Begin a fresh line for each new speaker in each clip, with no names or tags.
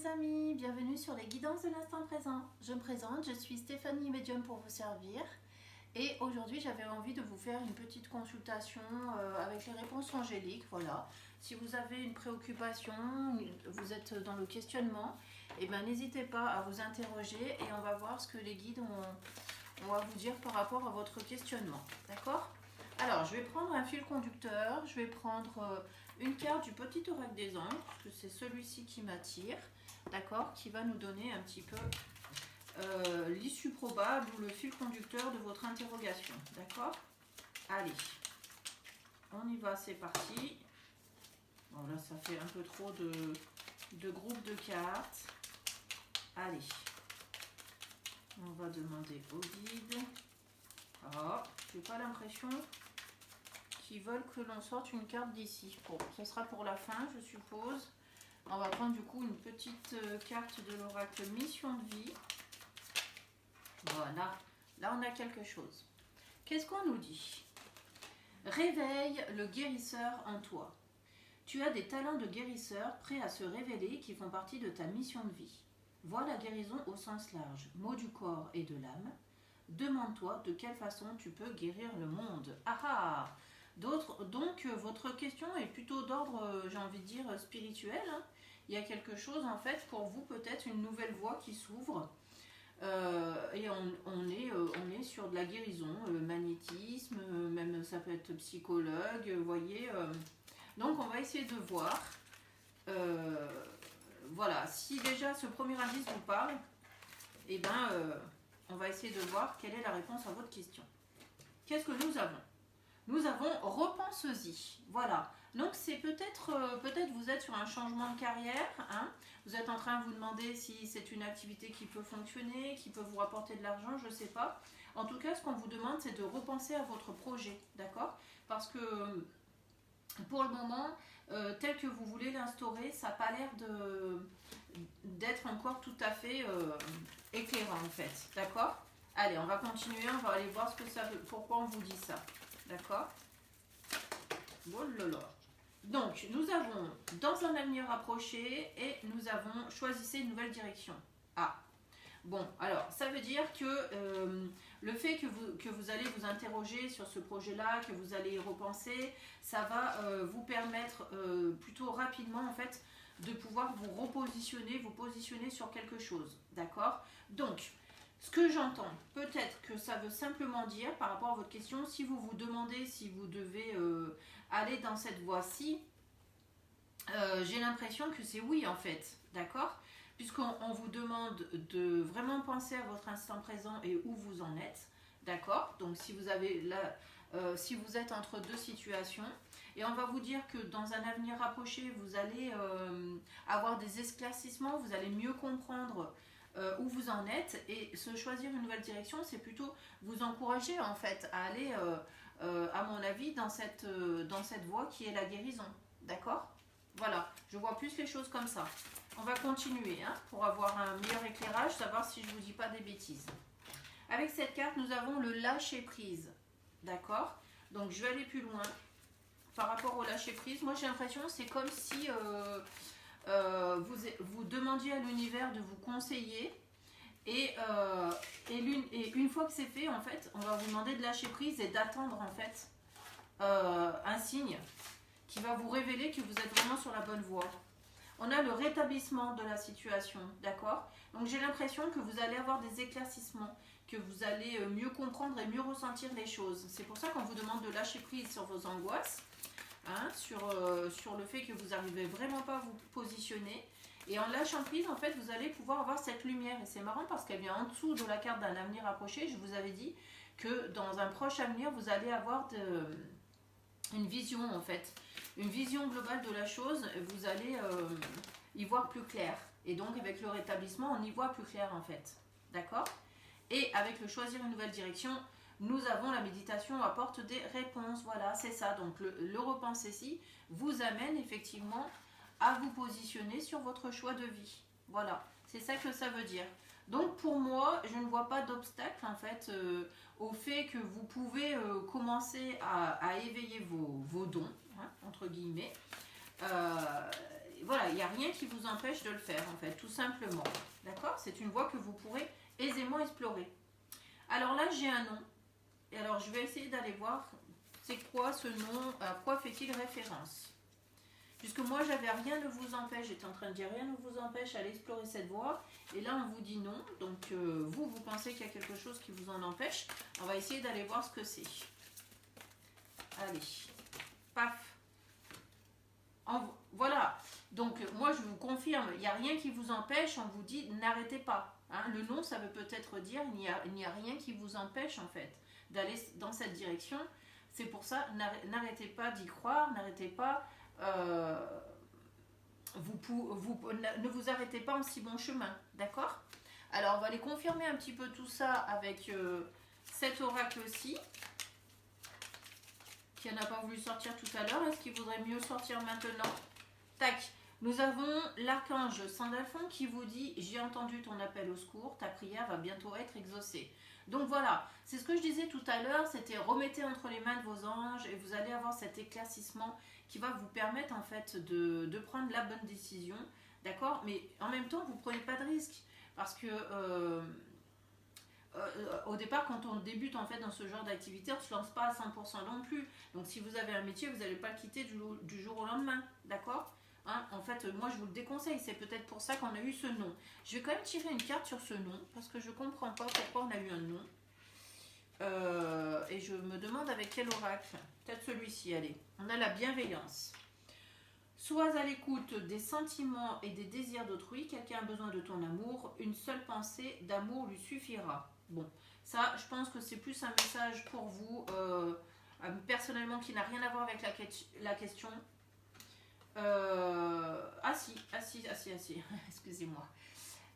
mes amis, bienvenue sur les guidances de l'instant présent. Je me présente, je suis Stéphanie Médium pour vous servir. Et aujourd'hui j'avais envie de vous faire une petite consultation avec les réponses angéliques. Voilà, si vous avez une préoccupation, vous êtes dans le questionnement, et ben n'hésitez pas à vous interroger et on va voir ce que les guides ont à vous dire par rapport à votre questionnement. D'accord ? Alors, je vais prendre un fil conducteur, je vais prendre une carte du petit oracle des anges, parce que c'est celui-ci qui m'attire, d'accord, qui va nous donner un petit peu l'issue probable ou le fil conducteur de votre interrogation, d'accord? Allez, on y va, c'est parti. Bon, là, ça fait un peu trop de groupes de cartes. Allez, on va demander au guide. Ah, j'ai pas l'impression qu'ils veulent que l'on sorte une carte d'ici. Bon, ce sera pour la fin, je suppose. On va prendre du coup une petite carte de l'oracle mission de vie. Voilà, là on a quelque chose. Qu'est-ce qu'on nous dit? Réveille le guérisseur en toi. Tu as des talents de guérisseur prêts à se révéler qui font partie de ta mission de vie. Vois la guérison au sens large, mot du corps et de l'âme. Demande-toi de quelle façon tu peux guérir le monde. Ah ah! Donc votre question est plutôt d'ordre, j'ai envie de dire, spirituel. Hein. Il y a quelque chose en fait pour vous, peut-être une nouvelle voie qui s'ouvre. Et on est sur de la guérison, magnétisme, même ça peut être psychologue, vous voyez. Donc on va essayer de voir. Voilà, si déjà ce premier indice vous parle, et ben on va essayer de voir quelle est la réponse à votre question. Qu'est-ce que nous avons? Nous avons repense-y. Voilà. Donc c'est peut-être vous êtes sur un changement de carrière. Hein. Vous êtes en train de vous demander si c'est une activité qui peut fonctionner, qui peut vous rapporter de l'argent, je ne sais pas. En tout cas, ce qu'on vous demande, c'est de repenser à votre projet. D'accord? Parce que pour le moment, tel que vous voulez l'instaurer, ça n'a pas l'air d'être encore tout à fait éclairant en fait. D'accord? Allez, on va continuer, on va aller voir ce que ça veut, pourquoi on vous dit ça. D'accord? Bon, lolo. Donc, nous avons dans un avenir rapproché et nous avons choisissez une nouvelle direction. Ah, bon, alors, ça veut dire que le fait que vous allez vous interroger sur ce projet-là, que vous allez y repenser, ça va vous permettre plutôt rapidement, en fait, de pouvoir vous positionner sur quelque chose. D'accord? Donc, ce que j'entends, peut-être que ça veut simplement dire, par rapport à votre question, si vous vous demandez si vous devez aller dans cette voie-ci, j'ai l'impression que c'est oui en fait, d'accord? Puisqu'on vous demande de vraiment penser à votre instant présent et où vous en êtes, d'accord? Donc si vous avez là, si vous êtes entre deux situations, et on va vous dire que dans un avenir rapproché, vous allez avoir des éclaircissements, vous allez mieux comprendre où vous en êtes, et se choisir une nouvelle direction, c'est plutôt vous encourager en fait à aller, à mon avis, dans cette voie qui est la guérison, d'accord? Voilà, je vois plus les choses comme ça. On va continuer hein, pour avoir un meilleur éclairage, savoir si je ne vous dis pas des bêtises. Avec cette carte, nous avons le lâcher prise, d'accord? Donc je vais aller plus loin. Par rapport au lâcher prise, moi j'ai l'impression que c'est comme si vous demandiez à l'univers de vous conseiller et une fois que c'est fait, en fait, on va vous demander de lâcher prise et d'attendre en fait un signe qui va vous révéler que vous êtes vraiment sur la bonne voie. On a le rétablissement de la situation, d'accord? Donc j'ai l'impression que vous allez avoir des éclaircissements, que vous allez mieux comprendre et mieux ressentir les choses. C'est pour ça qu'on vous demande de lâcher prise sur vos angoisses, hein, sur le fait que vous n'arrivez vraiment pas à vous positionner. Et en lâchant prise, en fait, vous allez pouvoir avoir cette lumière. Et c'est marrant parce qu'elle vient en dessous de la carte d'un avenir approché. Je vous avais dit que dans un proche avenir, vous allez avoir une vision, en fait. Une vision globale de la chose. Vous allez y voir plus clair. Et donc, avec le rétablissement, on y voit plus clair, en fait. D'accord? Et avec le choisir une nouvelle direction, nous avons la méditation apporte des réponses. Voilà, c'est ça. Donc, le repenser-ci vous amène effectivement à vous positionner sur votre choix de vie. Voilà, c'est ça que ça veut dire. Donc pour moi, je ne vois pas d'obstacle en fait au fait que vous pouvez commencer à éveiller vos dons, hein, entre guillemets, voilà, il n'y a rien qui vous empêche de le faire, en fait, tout simplement. D'accord? C'est une voie que vous pourrez aisément explorer. Alors là, j'ai un nom. Et alors, je vais essayer d'aller voir c'est quoi ce nom, à quoi fait-il référence. Puisque moi, j'avais rien ne vous empêche, j'étais en train de dire rien ne vous empêche à explorer cette voie. Et là, on vous dit non. Donc, vous pensez qu'il y a quelque chose qui vous en empêche. On va essayer d'aller voir ce que c'est. Allez. Paf. Voilà. Donc, moi, je vous confirme, il n'y a rien qui vous empêche. On vous dit n'arrêtez pas. Hein, le non, ça veut peut-être dire il n'y a rien qui vous empêche, en fait, d'aller dans cette direction. C'est pour ça, n'arrêtez pas d'y croire, n'arrêtez pas... ne vous arrêtez pas en si bon chemin, d'accord? Alors, on va aller confirmer un petit peu tout ça avec cet oracle-ci, qui n'a pas voulu sortir tout à l'heure. Est-ce qu'il voudrait mieux sortir maintenant? Tac. Nous avons l'archange Sandalphon qui vous dit « J'ai entendu ton appel au secours, ta prière va bientôt être exaucée ». Donc voilà, c'est ce que je disais tout à l'heure, c'était remettez entre les mains de vos anges et vous allez avoir cet éclaircissement qui va vous permettre en fait de prendre la bonne décision, d'accord? Mais en même temps, vous ne prenez pas de risque parce que au départ, quand on débute en fait dans ce genre d'activité, on ne se lance pas à 100% non plus. Donc si vous avez un métier, vous n'allez pas le quitter du jour au lendemain, d'accord? Hein, en fait, moi je vous le déconseille, c'est peut-être pour ça qu'on a eu ce nom. Je vais quand même tirer une carte sur ce nom, parce que je ne comprends pas pourquoi on a eu un nom. Et je me demande avec quel oracle. Peut-être celui-ci, allez. On a la bienveillance. Sois à l'écoute des sentiments et des désirs d'autrui. Quelqu'un a besoin de ton amour. Une seule pensée d'amour lui suffira. Bon, ça, je pense que c'est plus un message pour vous, personnellement, qui n'a rien à voir avec la question. Excusez-moi.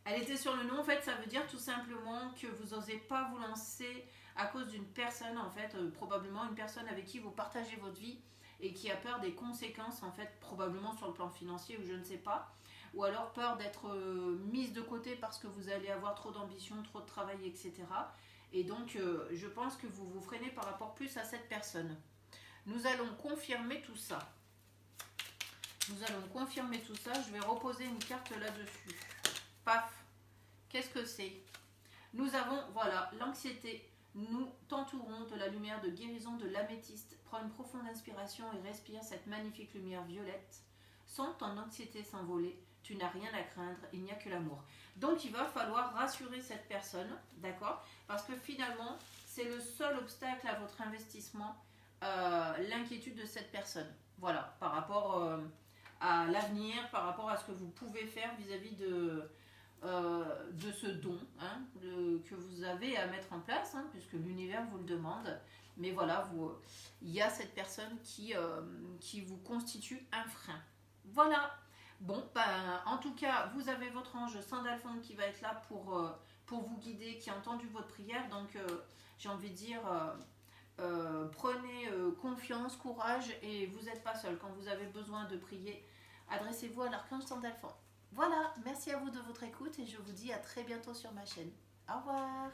Elle était sur le nom, en fait, ça veut dire tout simplement que vous n'osez pas vous lancer à cause d'une personne, en fait, probablement une personne avec qui vous partagez votre vie et qui a peur des conséquences, en fait, probablement sur le plan financier ou je ne sais pas, ou alors peur d'être mise de côté parce que vous allez avoir trop d'ambition, trop de travail, etc. Et donc, je pense que vous vous freinez par rapport plus à cette personne. Nous allons confirmer tout ça. Je vais reposer une carte là-dessus. Paf. Qu'est-ce que c'est? Nous avons, voilà, l'anxiété. Nous t'entourons de la lumière de guérison de l'améthyste. Prends une profonde inspiration et respire cette magnifique lumière violette. Sens ton anxiété s'envoler. Tu n'as rien à craindre, il n'y a que l'amour. Donc il va falloir rassurer cette personne, d'accord? Parce que finalement, c'est le seul obstacle à votre investissement, l'inquiétude de cette personne. Voilà, par rapport à l'avenir, par rapport à ce que vous pouvez faire vis-à-vis de ce don, hein, que vous avez à mettre en place, hein, puisque l'univers vous le demande. Mais voilà, il y a cette personne qui vous constitue un frein. Voilà. Bon, ben, en tout cas, vous avez votre ange Sandalphon qui va être là pour vous guider, qui a entendu votre prière. Donc, j'ai envie de dire, prenez confiance, courage, et vous n'êtes pas seul. Quand vous avez besoin de prier, adressez-vous à l'archange Sandalphon. Voilà, merci à vous de votre écoute et je vous dis à très bientôt sur ma chaîne. Au revoir.